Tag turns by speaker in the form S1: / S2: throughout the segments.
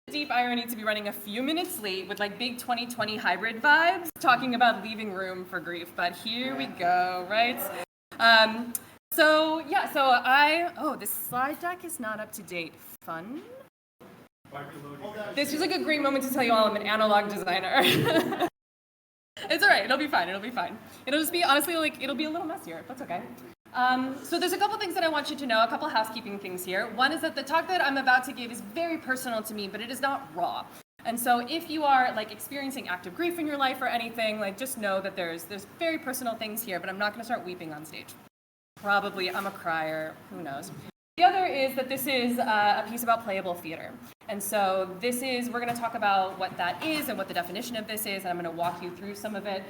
S1: Deep irony to be running a few minutes late with like big 2020 hybrid vibes, talking about leaving room for grief, but here we go, right? This slide deck is not up to date. Fun? This is like a great moment to tell you all I'm an analog designer. It's all right, it'll be fine, It'll just be, honestly, like, it'll be a little messier, that's okay. So there's a couple things that I want you to know, a couple housekeeping things here. One is that the talk that I'm about to give is very personal to me, but it is not raw. And so if you are like experiencing active grief in your life or anything, like just know that there's very personal things here, but I'm not gonna start weeping on stage. Probably, I'm a crier, who knows. The other is that this is a piece about playable theater. And so we're gonna talk about what that is and what the definition of this is, and I'm gonna walk you through some of it.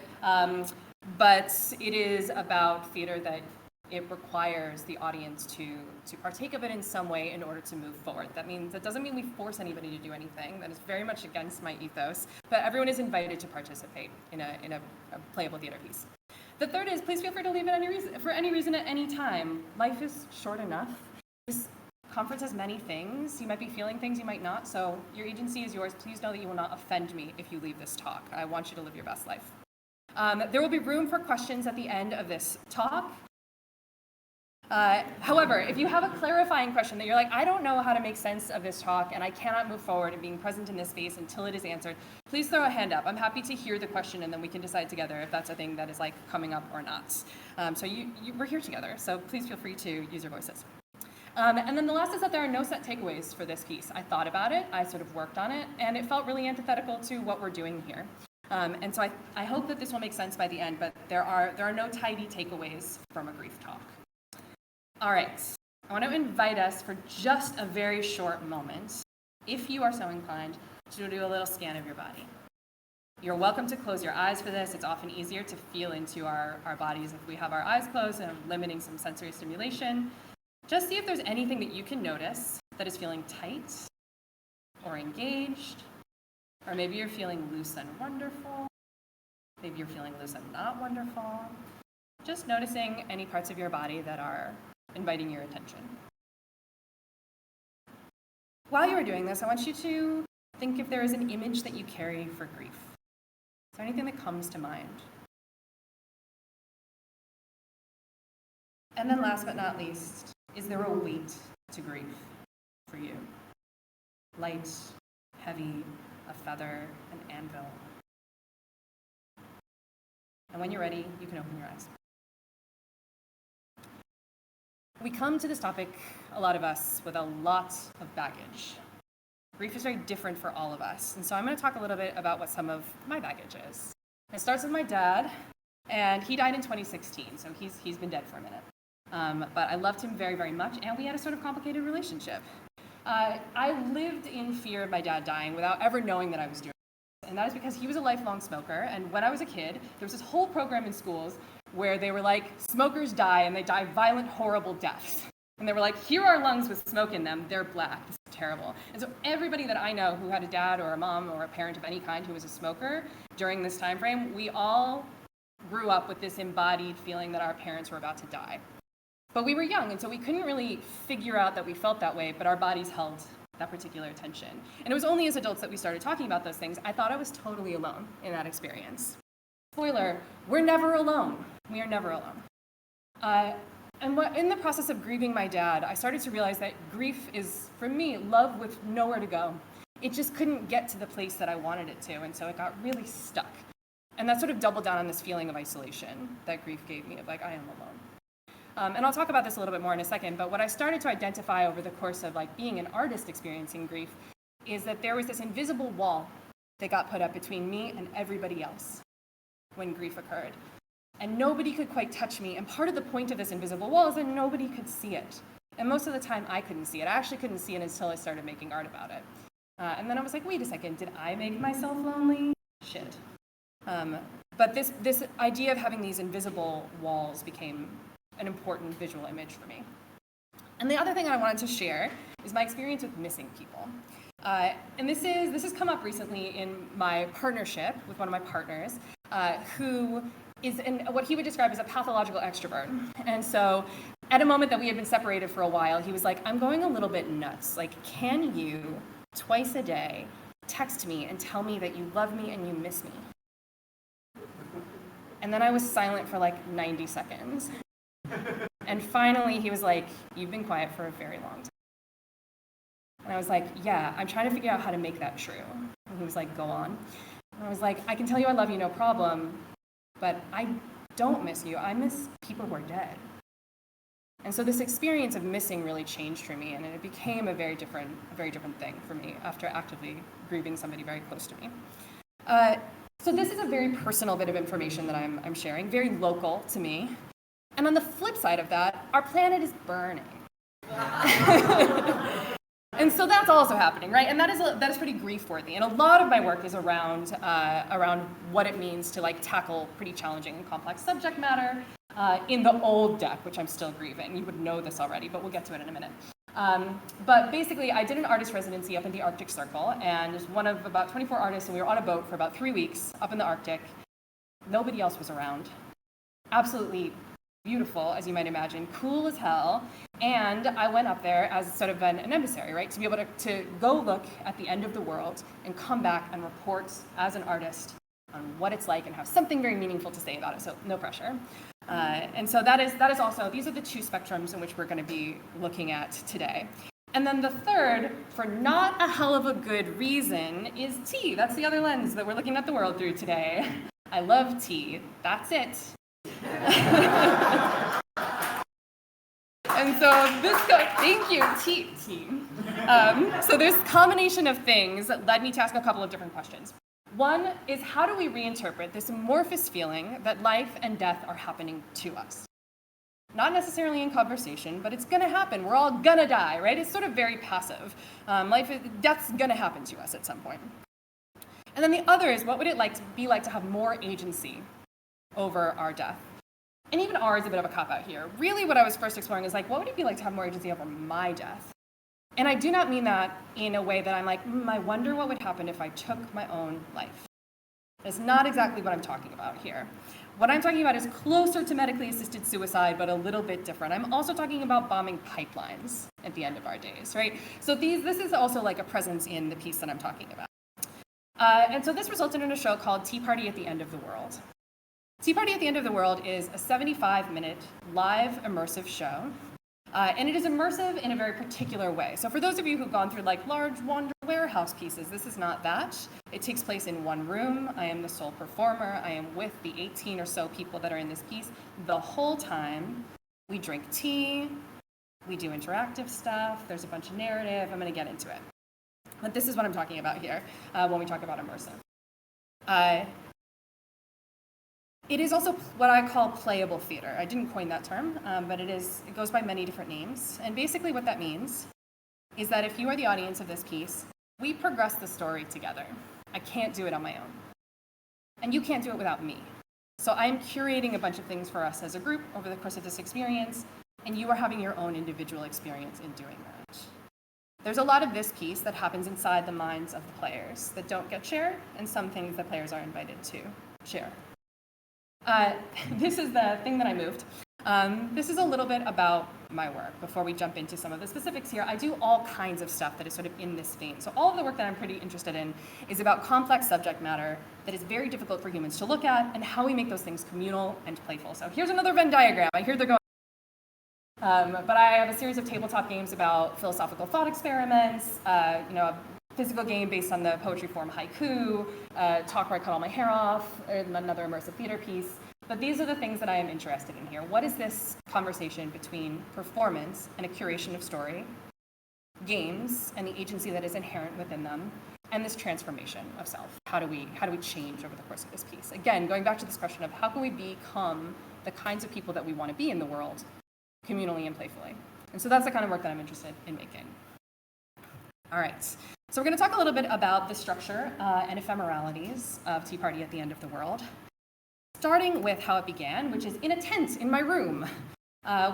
S1: But it is about theater that it requires the audience to partake of it in some way in order to move forward. That doesn't mean we force anybody to do anything. That is very much against my ethos, but everyone is invited to participate in a playable theater piece. The third is, please feel free to leave it for any reason at any time. Life is short enough. This conference has many things. You might be feeling things, you might not, so your agency is yours. Please know that you will not offend me if you leave this talk. I want you to live your best life. There will be room for questions at the end of this talk. However, if you have a clarifying question that you're like, I don't know how to make sense of this talk and I cannot move forward in being present in this space until it is answered, please throw a hand up. I'm happy to hear the question and then we can decide together if that's a thing that is like coming up or not. We're here together, so please feel free to use your voices. And then the last is that there are no set takeaways for this piece. I thought about it, I sort of worked on it, and it felt really antithetical to what we're doing here. And so I hope that this will make sense by the end, but there are no tidy takeaways from a grief talk. All right, I want to invite us for just a very short moment, if you are so inclined, to do a little scan of your body. You're welcome to close your eyes for this. It's often easier to feel into our bodies if we have our eyes closed and limiting some sensory stimulation. Just see if there's anything that you can notice that is feeling tight or engaged, or maybe you're feeling loose and wonderful. Maybe you're feeling loose and not wonderful. Just noticing any parts of your body that are inviting your attention. While you are doing this, I want you to think if there is an image that you carry for grief. Is there anything that comes to mind? And then last but not least, is there a weight to grief for you? Light, heavy, a feather, an anvil. And when you're ready, you can open your eyes. We come to this topic, a lot of us, with a lot of baggage. Grief is very different for all of us, and so I'm going to talk a little bit about what some of my baggage is. It starts with my dad, and he died in 2016, so he's been dead for a minute. But I loved him very, very much, and we had a sort of complicated relationship. I lived in fear of my dad dying without ever knowing that I was doing it, and that is because he was a lifelong smoker, and when I was a kid, there was this whole program in schools where they were like, smokers die, and they die violent, horrible deaths. And they were like, here are lungs with smoke in them, they're black, this is terrible. And so everybody that I know who had a dad or a mom or a parent of any kind who was a smoker during this time frame, we all grew up with this embodied feeling that our parents were about to die. But we were young, and so we couldn't really figure out that we felt that way, but our bodies held that particular tension. And it was only as adults that we started talking about those things. I thought I was totally alone in that experience. Spoiler, we're never alone. We are never alone. In the process of grieving my dad, I started to realize that grief is, for me, love with nowhere to go. It just couldn't get to the place that I wanted it to, and so it got really stuck. And that sort of doubled down on this feeling of isolation that grief gave me, of like, I am alone. And I'll talk about this a little bit more in a second, but what I started to identify over the course of like being an artist experiencing grief is that there was this invisible wall that got put up between me and everybody else when grief occurred. And nobody could quite touch me, and part of the point of this invisible wall is that nobody could see it. And most of the time I couldn't see it. I actually couldn't see it until I started making art about it. And then I was like, wait a second, did I make myself lonely? Shit. But this idea of having these invisible walls became an important visual image for me. And the other thing I wanted to share is my experience with missing people. And this has come up recently in my partnership with one of my partners, who is what he would describe as a pathological extrovert. And so at a moment that we had been separated for a while, he was like, I'm going a little bit nuts. Like, can you twice a day, text me and tell me that you love me and you miss me. And then I was silent for like 90 seconds. And finally he was like, you've been quiet for a very long time. And I was like, yeah, I'm trying to figure out how to make that true. And he was like, go on. And I was like, I can tell you I love you, no problem, but I don't miss you. I miss people who are dead. And so this experience of missing really changed for me, and it became a very different thing for me after actively grieving somebody very close to me. So this is a very personal bit of information that I'm sharing, very local to me. And on the flip side of that, our planet is burning. And so that's also happening, right? And that is pretty grief-worthy. And a lot of my work is around what it means to like tackle pretty challenging and complex subject matter in the old deck, which I'm still grieving. You would know this already, but we'll get to it in a minute. But basically, I did an artist residency up in the Arctic Circle, and was one of about 24 artists, and we were on a boat for about 3 weeks up in the Arctic. Nobody else was around. Absolutely beautiful, as you might imagine, cool as hell. And I went up there as sort of an emissary, right? To be able to go look at the end of the world and come back and report as an artist on what it's like and have something very meaningful to say about it, so no pressure. And so that is also, these are the two spectrums in which we're going to be looking at today. And then the third, for not a hell of a good reason, is tea. That's the other lens that we're looking at the world through today. I love tea. That's it. And so thank you, tea. So this combination of things led me to ask a couple of different questions. One is, how do we reinterpret this amorphous feeling that life and death are happening to us? Not necessarily in conversation, but it's gonna happen. We're all gonna die, right? It's sort of very passive. Death's gonna happen to us at some point. And then the other is, what would it be like to have more agency over our death? And even R is a bit of a cop-out here. Really what I was first exploring is like, what would it be like to have more agency over my death? And I do not mean that in a way that I'm like, I wonder what would happen if I took my own life. That's not exactly what I'm talking about here. What I'm talking about is closer to medically assisted suicide, but a little bit different. I'm also talking about bombing pipelines at the end of our days, right? So this is also like a presence in the piece that I'm talking about. And so this resulted in a show called Tea Party at the End of the World. Tea Party at the End of the World is a 75-minute live immersive show. And it is immersive in a very particular way. So for those of you who've gone through like large Wander warehouse pieces, this is not that. It takes place in one room. I am the sole performer. I am with the 18 or so people that are in this piece the whole time. We drink tea. We do interactive stuff. There's a bunch of narrative. I'm going to get into it. But this is what I'm talking about here when we talk about immersive. It is also what I call playable theater. I didn't coin that term, but it goes by many different names. And basically what that means is that if you are the audience of this piece, we progress the story together. I can't do it on my own. And you can't do it without me. So I'm curating a bunch of things for us as a group over the course of this experience, and you are having your own individual experience in doing that. There's a lot of this piece that happens inside the minds of the players that don't get shared, and some things that players are invited to share. This is the thing that I moved. This is a little bit about my work. Before we jump into some of the specifics here, I do all kinds of stuff that is sort of in this vein. So all of the work that I'm pretty interested in is about complex subject matter that is very difficult for humans to look at, and how we make those things communal and playful. So here's another Venn diagram. I hear they're going. But I have a series of tabletop games about philosophical thought experiments, a physical game based on the poetry form haiku, talk where I cut all my hair off, another immersive theater piece. But these are the things that I am interested in here. What is this conversation between performance and a curation of story, games and the agency that is inherent within them, and this transformation of self? How do we change over the course of this piece? Again, going back to this question of how can we become the kinds of people that we want to be in the world, communally and playfully? And so that's the kind of work that I'm interested in making. All right. So we're going to talk a little bit about the structure and ephemeralities of Tea Party at the End of the World, starting with how it began, which is in a tent in my room.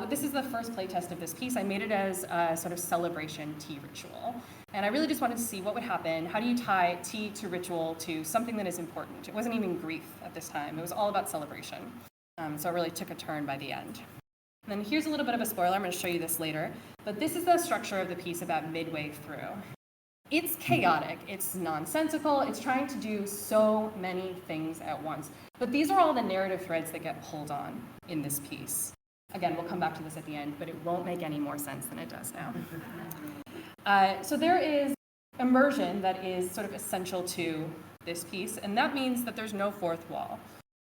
S1: This is the first playtest of this piece. I made it as a sort of celebration tea ritual. And I really just wanted to see what would happen. How do you tie tea to ritual to something that is important? It wasn't even grief at this time. It was all about celebration. So it really took a turn by the end. And then here's a little bit of a spoiler. I'm going to show you this later. But this is the structure of the piece about midway through. It's chaotic, it's nonsensical, it's trying to do so many things at once. But these are all the narrative threads that get pulled on in this piece. Again, we'll come back to this at the end, but it won't make any more sense than it does now. So there is immersion that is sort of essential to this piece, and that means that there's no fourth wall.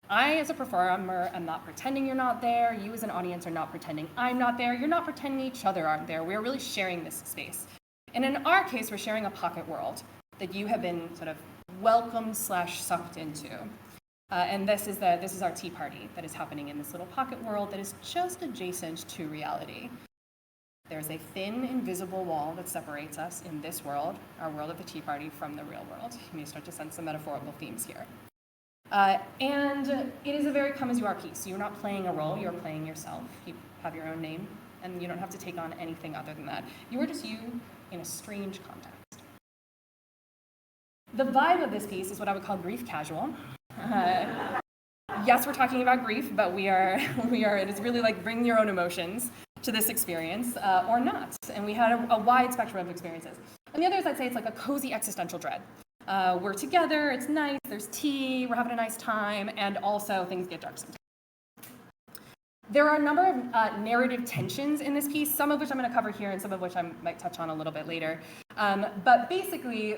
S1: I, as a performer, am not pretending you're not there. You, as an audience, are not pretending I'm not there. You're not pretending each other aren't there. We're really sharing this space. And in our case, we're sharing a pocket world that you have been sort of welcomed/sucked into. And this is our tea party that is happening in this little pocket world that is just adjacent to reality. There's a thin, invisible wall that separates us in this world, our world of the tea party, from the real world. You may start to sense some metaphorical themes here. And it is a very come-as-you-are piece. You're not playing a role, you're playing yourself. You have your own name, and you don't have to take on anything other than that. You are just you in a strange context. The vibe of this piece is what I would call grief casual. Yes, we're talking about grief, but it is really like bring your own emotions to this experience, or not. And we had a wide spectrum of experiences. And the others, I'd say it's like a cozy existential dread. We're together, it's nice, there's tea, we're having a nice time, and also things get dark sometimes. There are a number of narrative tensions in this piece, some of which I'm going to cover here and some of which I might touch on a little bit later. But basically,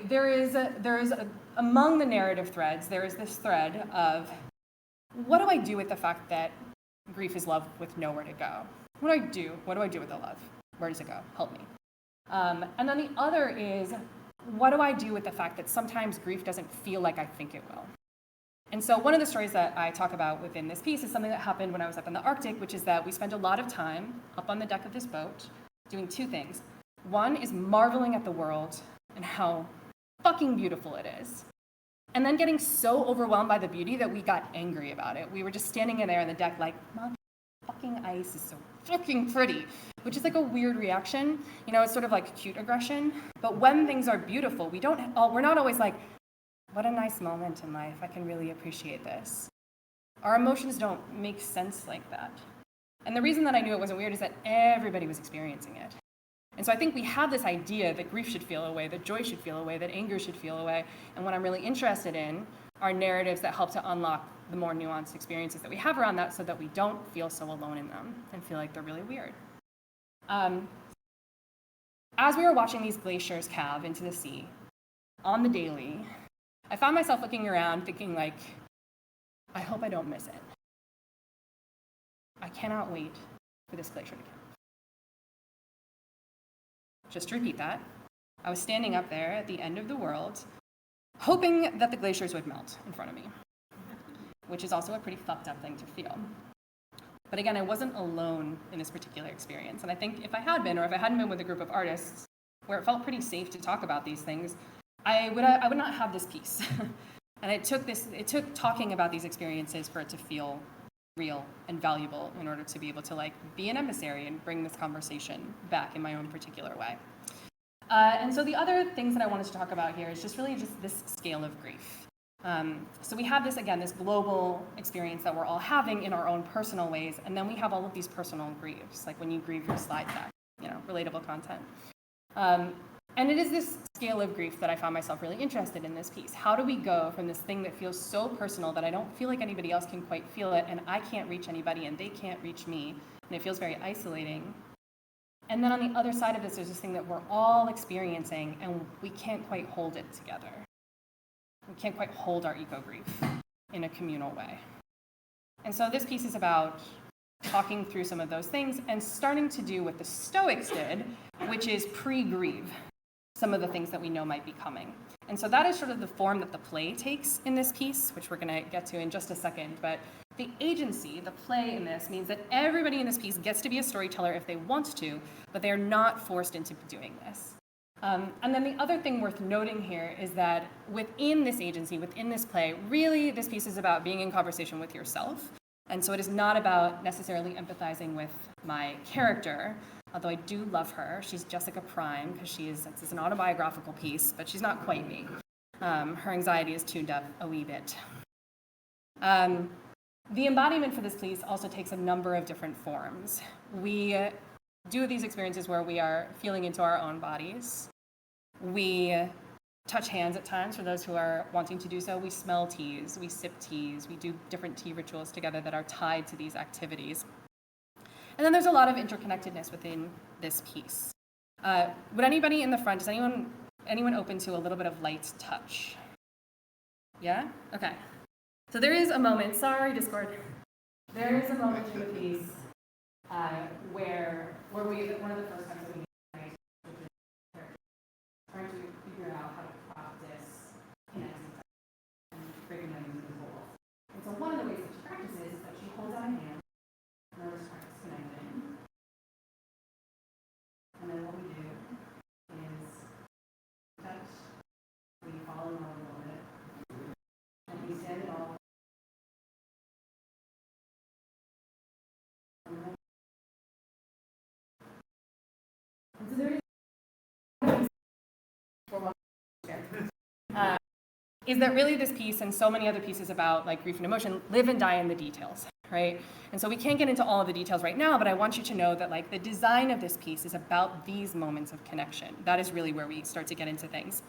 S1: among the narrative threads, there is this thread of, what do I do with the fact that grief is love with nowhere to go? What do I do? What do I do with the love? Where does it go? Help me. And then the other is, what do I do with the fact that sometimes grief doesn't feel like I think it will? And so one of the stories that I talk about within this piece is something that happened when I was up in the Arctic, which is that we spent a lot of time up on the deck of this boat doing two things. One is marveling at the world and how fucking beautiful it is. And then getting so overwhelmed by the beauty that we got angry about it. We were just standing in there on the deck like, fucking ice is so fucking pretty, which is like a weird reaction. You know, it's sort of like cute aggression. But when things are beautiful, we're not always like, what a nice moment in life, I can really appreciate this. Our emotions don't make sense like that. And the reason that I knew it wasn't weird is that everybody was experiencing it. And so I think we have this idea that grief should feel a way, that joy should feel a way, that anger should feel a way. And what I'm really interested in are narratives that help to unlock the more nuanced experiences that we have around that so that we don't feel so alone in them and feel like they're really weird. As we were watching these glaciers calve into the sea on the daily, I found myself looking around thinking like, I hope I don't miss it. I cannot wait for this glacier to calve. Just to repeat that, I was standing up there at the end of the world, hoping that the glaciers would melt in front of me, which is also a pretty fucked up thing to feel. But again, I wasn't alone in this particular experience. And I think if I had been, or if I hadn't been with a group of artists where it felt pretty safe to talk about these things, I would not have this piece. And it took talking about these experiences for it to feel real and valuable in order to be able to like be an emissary and bring this conversation back in my own particular way. And so the other things that I wanted to talk about here is just really just this scale of grief. So we have this global experience that we're all having in our own personal ways, and then we have all of these personal griefs, like when you grieve your slide deck, relatable content. And it is this scale of grief that I found myself really interested in this piece. How do we go from this thing that feels so personal that I don't feel like anybody else can quite feel it, and I can't reach anybody, and they can't reach me, and it feels very isolating. And then on the other side of this, there's this thing that we're all experiencing, and we can't quite hold it together. We can't quite hold our eco-grief in a communal way. And so this piece is about talking through some of those things and starting to do what the Stoics did, which is pre-grieve some of the things that we know might be coming. And so that is sort of the form that the play takes in this piece, which we're going to get to in just a second. But the agency, the play in this, means that everybody in this piece gets to be a storyteller if they want to, but they are not forced into doing this. And then the other thing worth noting here is that within this agency, within this play, really this piece is about being in conversation with yourself. And so it is not about necessarily empathizing with my character, although I do love her. She's Jessica Prime, because it's an autobiographical piece, but she's not quite me. Her anxiety is tuned up a wee bit. The embodiment for this piece also takes a number of different forms. We do these experiences where we are feeling into our own bodies. We touch hands at times for those who are wanting to do so. We smell teas, we sip teas, we do different tea rituals together that are tied to these activities. And then there's a lot of interconnectedness within this piece. Would anybody in the front, is anyone open to a little bit of light touch? Yeah? Okay. So there is a moment, sorry Discord, there is a moment in the piece where we, one of the first times that we trying to figure out how to practice connecting and breaking them into the whole. And so one of the ways that she practices is that she holds out a hand, and then we're practice connecting. And then what we do is touch, we fall in love a little bit, and we stand it all. And so there is is that really this piece and so many other pieces about like grief and emotion live and die in the details, right? And so we can't get into all of the details right now, but I want you to know that like the design of this piece is about these moments of connection. That is really where we start to get into things.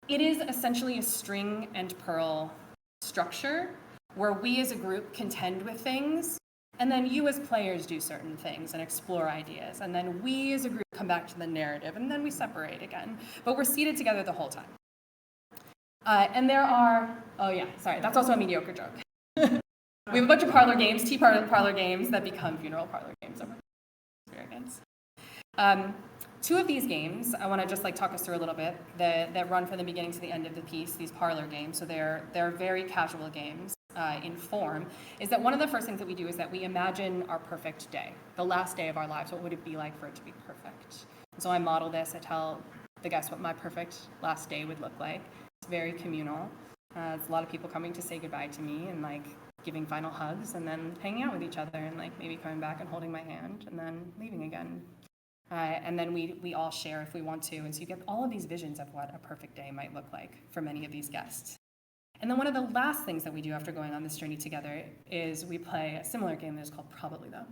S1: It is essentially a string and pearl structure where we as a group contend with things, and then you as players do certain things and explore ideas, and then we as a group come back to the narrative, and then we separate again. But we're seated together the whole time. And there are, oh yeah, sorry, that's also a mediocre joke. We have a bunch of parlor games, tea parlor games that become funeral parlor games over the experience. Two of these games, I want to just like talk us through a little bit, that run from the beginning to the end of the piece, these parlor games. So they're very casual games in form, is that one of the first things that we do is that we imagine our perfect day, the last day of our lives. What would it be like for it to be perfect? And so I model this, I tell the guests what my perfect last day would look like. It's very communal. It's a lot of people coming to say goodbye to me and like giving final hugs and then hanging out with each other and like maybe coming back and holding my hand and then leaving again. And then we all share if we want to. And so you get all of these visions of what a perfect day might look like for many of these guests. And then one of the last things that we do after going on this journey together is we play a similar game that is called Probably Though.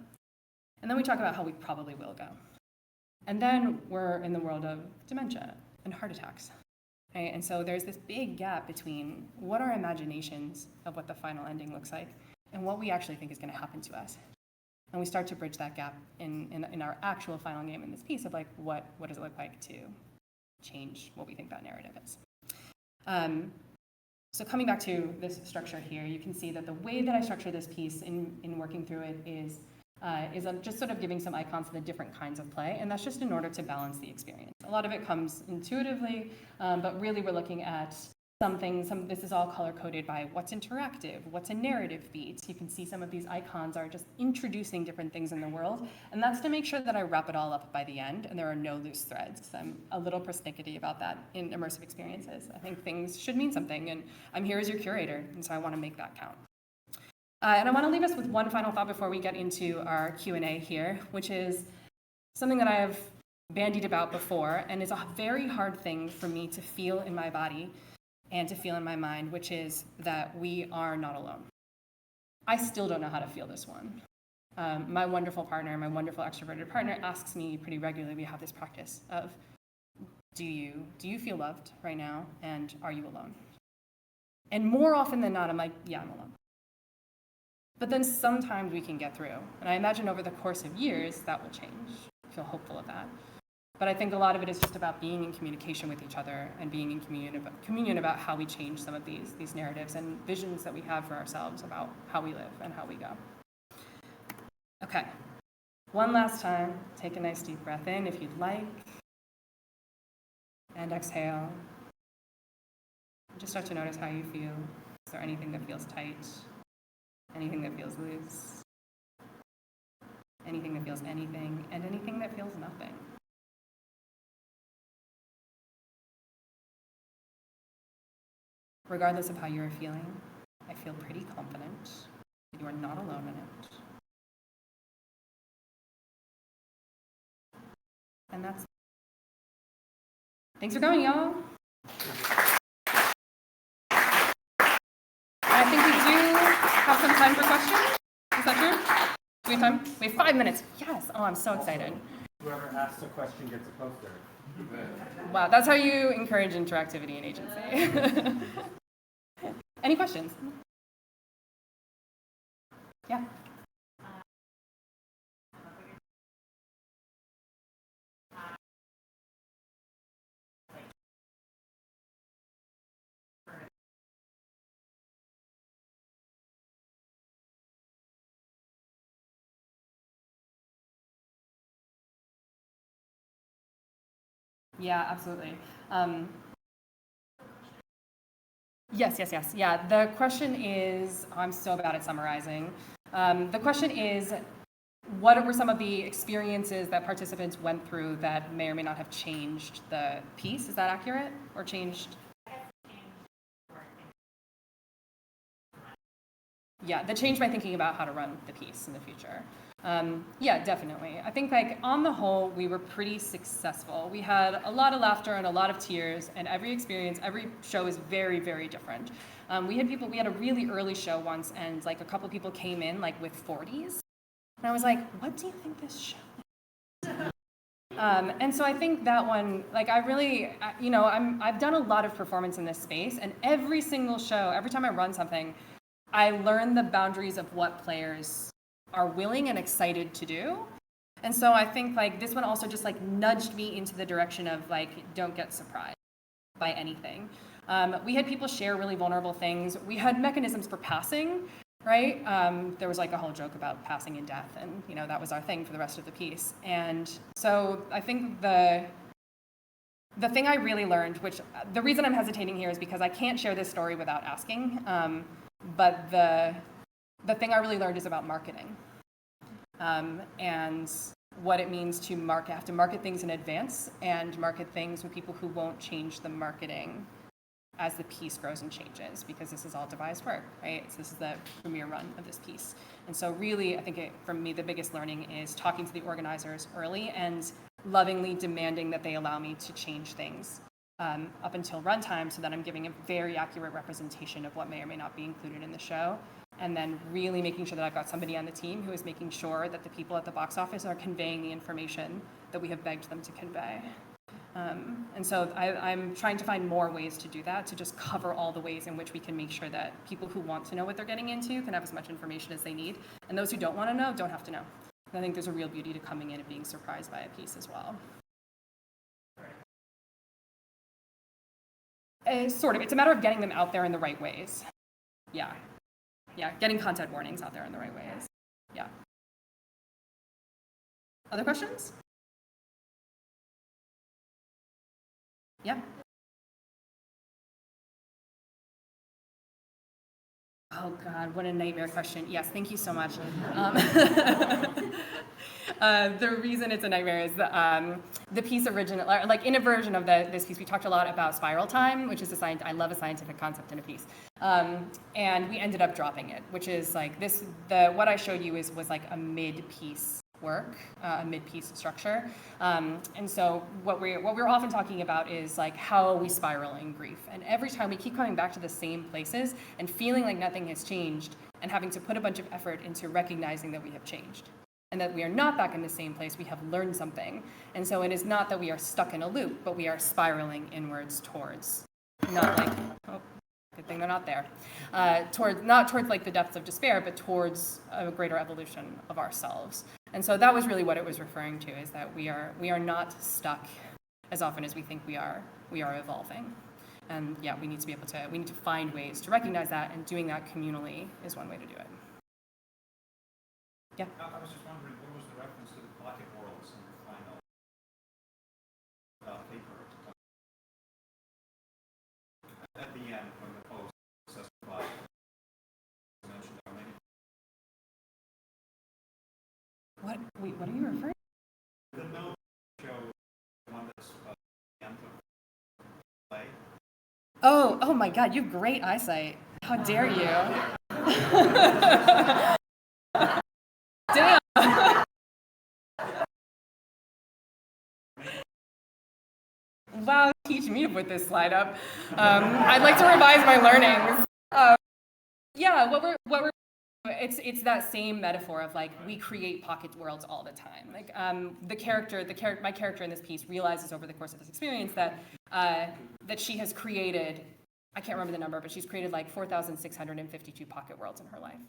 S1: And then we talk about how we probably will go. And then we're in the world of dementia and heart attacks. Right? And so there's this big gap between what our imaginations of what the final ending looks like and what we actually think is going to happen to us. And we start to bridge that gap in our actual final game in this piece of like, what does it look like to change what we think that narrative is. So coming back to this structure here, you can see that the way that I structure this piece in working through it is just sort of giving some icons to the different kinds of play, and that's just in order to balance the experience. A lot of it comes intuitively, but really we're looking at this is all color-coded by what's interactive, what's a narrative beat. You can see some of these icons are just introducing different things in the world, and that's to make sure that I wrap it all up by the end and there are no loose threads. I'm a little persnickety about that in immersive experiences. I think things should mean something, and I'm here as your curator, and so I want to make that count. And I want to leave us with one final thought before we get into our Q&A here, which is something that I have bandied about before, and is a very hard thing for me to feel in my body and to feel in my mind, which is that we are not alone. I still don't know how to feel this one. My wonderful partner, my wonderful extroverted partner asks me pretty regularly, we have this practice of, do you feel loved right now, and are you alone? And more often than not, I'm like, yeah, I'm alone. But then sometimes we can get through. And I imagine over the course of years, that will change. I feel hopeful of that. But I think a lot of it is just about being in communication with each other and being in communion about how we change some of these narratives and visions that we have for ourselves about how we live and how we go. Okay, one last time, take a nice deep breath in if you'd like, and exhale. Just start to notice how you feel. Is there anything that feels tight? Anything that feels loose? Anything that feels anything, and anything that feels nothing? Regardless of how you're feeling, I feel pretty confident that you are not alone in it. And that's it. Thanks for coming, y'all. I think we do have some time for questions. Is that true? Do we have time? We have 5 minutes. Yes. Oh, I'm so excited.
S2: Whoever asks a question gets a poster.
S1: Wow, that's how you encourage interactivity and agency. Any questions? Yeah. Yeah, absolutely. Yes. Yeah, the question is, I'm so bad at summarizing. The question is, what were some of the experiences that participants went through that may or may not have changed the piece? Is that accurate? Or changed? Yeah, that changed my thinking about how to run the piece in the future. Yeah, definitely. I think like on the whole, we were pretty successful. We had a lot of laughter and a lot of tears, and every experience, every show is very, very different. We had a really early show once, and like a couple people came in like with 40s, and I was like, what do you think this show is? And so I think that one, like I really, I've done a lot of performance in this space, and every single show, every time I run something, I learn the boundaries of what players are willing and excited to do. And so I think like this one also just like nudged me into the direction of like, don't get surprised by anything. We had people share really vulnerable things. We had mechanisms for passing, right? There was like a whole joke about passing in death, and that was our thing for the rest of the piece. And so I think the thing I really learned, which the reason I'm hesitating here is because I can't share this story without asking. But the thing I really learned is about marketing, and what it means to have to market things in advance and market things with people who won't change the marketing as the piece grows and changes, because this is all devised work, right? So this is the premiere run of this piece. And so really, I think for me, the biggest learning is talking to the organizers early and lovingly demanding that they allow me to change things up until runtime, so that I'm giving a very accurate representation of what may or may not be included in the show, and then really making sure that I've got somebody on the team who is making sure that the people at the box office are conveying the information that we have begged them to convey. And so I'm trying to find more ways to do that, to just cover all the ways in which we can make sure that people who want to know what they're getting into can have as much information as they need, and those who don't want to know don't have to know. And I think there's a real beauty to coming in and being surprised by a piece as well. Sort of. It's a matter of getting them out there in the right ways. Yeah. Getting content warnings out there in the right ways. Yeah. Other questions? Yeah. Oh God, what a nightmare question. Yes, thank you so much. The reason it's a nightmare is the piece original, like in a version of this piece, we talked a lot about spiral time, which is I love a scientific concept in a piece. And we ended up dropping it, which is like what I showed you was like a mid-piece work, a mid-piece structure. And so what we're often talking about is like, how are we spiraling grief? And every time we keep coming back to the same places and feeling like nothing has changed, and having to put a bunch of effort into recognizing that we have changed and that we are not back in the same place. We have learned something. And so it is not that we are stuck in a loop, but we are spiraling inwards towards, not like, oh, good thing they're not there, not towards like the depths of despair, but towards a greater evolution of ourselves. And so that was really what it was referring to, is that we are not stuck as often as we think we are evolving. And yeah, we need to find ways to recognize that, and doing that communally is one way to do it. Yeah.
S2: I was just wondering, what was the reference to the aquatic worlds in the final paper? At the end, when the post says goodbye, mentioned how many?
S1: What? Wait, what are you referring to?
S2: The note show one that's the end of play.
S1: Oh my God, you have great eyesight. How dare you? Damn. Wow, teach me to put this slide up. I'd like to revise my learnings. Yeah, what we're it's that same metaphor of like we create pocket worlds all the time. Like my character in this piece realizes over the course of this experience that that she has created, I can't remember the number, but she's created like 4,652 pocket worlds in her life.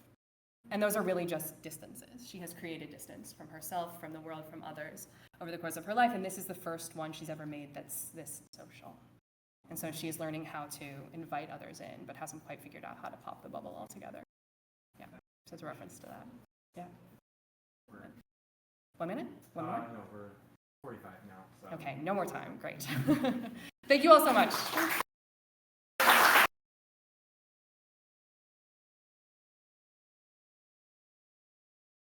S1: And those are really just distances. She has created distance from herself, from the world, from others over the course of her life. And this is the first one she's ever made that's this social. And so she is learning how to invite others in, but hasn't quite figured out how to pop the bubble altogether. Yeah, so it's a reference to that. Yeah. 1 minute? One more?
S3: No, we're 45 now. So.
S1: Okay, no more time. Great. Thank you all so much.